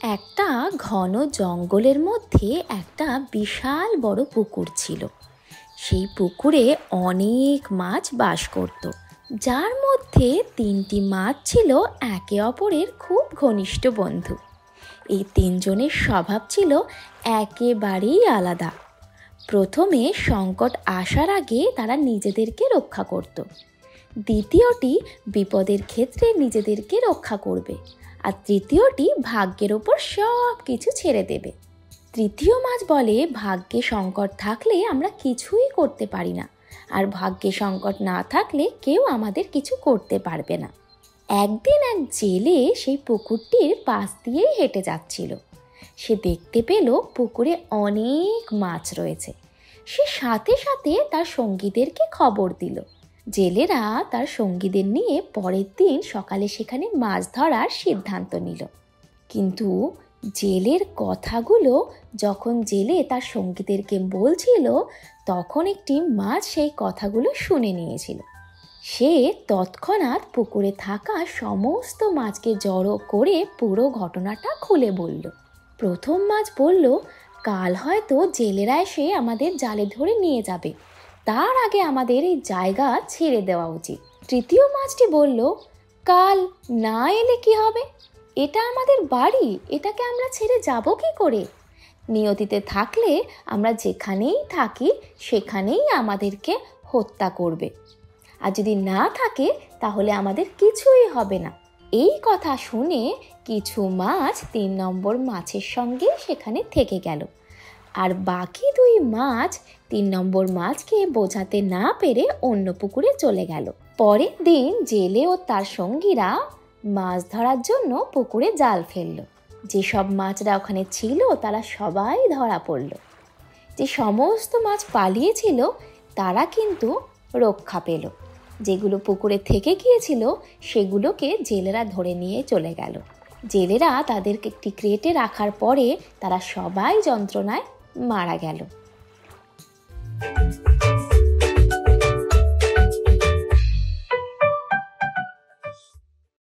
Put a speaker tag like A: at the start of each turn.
A: একটা ঘন জঙ্গলের মধ্যে একটা বিশাল বড় পুকুর ছিল। সেই পুকুরে অনেক মাছ বাস করত, যার মধ্যে 3টি মাছ ছিল একে অপরের খুব ঘনিষ্ঠ বন্ধু। এই 3জনের স্বভাব ছিল একেবারেই আলাদা। প্রথমে সংকট আসার আগে তারা নিজেদেরকে রক্ষা করত, দ্বিতীয়টি বিপদের ক্ষেত্রে নিজেদেরকে রক্ষা করবে, আর তৃতীয়টি ভাগ্যের ওপর সব কিছু ছেড়ে দেবে। তৃতীয় মাছ বলে, ভাগ্যে সংকট থাকলে আমরা কিছুই করতে পারি না, আর ভাগ্যে সংকট না থাকলে কেউ আমাদের কিছু করতে পারবে না। একদিন এক জেলে সেই পুকুরটির পাশ দিয়েই হেঁটে যাচ্ছিল। সে দেখতে পেল পুকুরে অনেক মাছ রয়েছে। সে সাথে সাথে তার সঙ্গীদেরকে খবর দিল। জেলেরা তার সঙ্গীদের নিয়ে পরের দিন সকালে সেখানে মাছ ধরার সিদ্ধান্ত নিল। কিন্তু জেলের কথাগুলো যখন জেলে তার সঙ্গীদেরকে বলছিল, তখন একটি মাছ সেই কথাগুলো শুনে নিয়েছিল। সে তৎক্ষণাৎ পুকুরে থাকা সমস্ত মাছকে জড়ো করে পুরো ঘটনাটা খুলে বলল। প্রথম মাছ বলল, কাল হয়তো জেলেরা এসে আমাদের জালে ধরে নিয়ে যাবে, তার আগে আমাদের এই জায়গা ছেড়ে দেওয়া উচিত। তৃতীয় মাছটি বলল, কাল না এলে কি হবে? এটা আমাদের বাড়ি, এটাকে আমরা ছেড়ে যাব কি করে? নিয়তিতে থাকলে আমরা যেখানেই থাকি সেখানেই আমাদেরকে হত্যা করবে, আর যদি না থাকে তাহলে আমাদের কিছুই হবে না। এই কথা শুনে কিছু মাছ 3 নম্বর মাছের সঙ্গে সেখানে থেকে গেল, আর বাকি 2 মাছ 3 নম্বর মাছকে বোঝাতে না পেরে অন্য পুকুরে চলে গেল। পরের দিন জেলে ও তার সঙ্গীরা মাছ ধরার জন্য পুকুরে জাল ফেললো। যেসব মাছরা ওখানে ছিল তারা সবাই ধরা পড়ল। যে সমস্ত মাছ পালিয়েছিল তারা কিন্তু রক্ষা পেল। যেগুলো পুকুরে থেকে গিয়েছিল সেগুলোকে জেলেরা ধরে নিয়ে চলে গেল। জেলেরা তাদেরকে একটি ক্রেটে রাখার পরে তারা সবাই যন্ত্রণায় মারা গেল।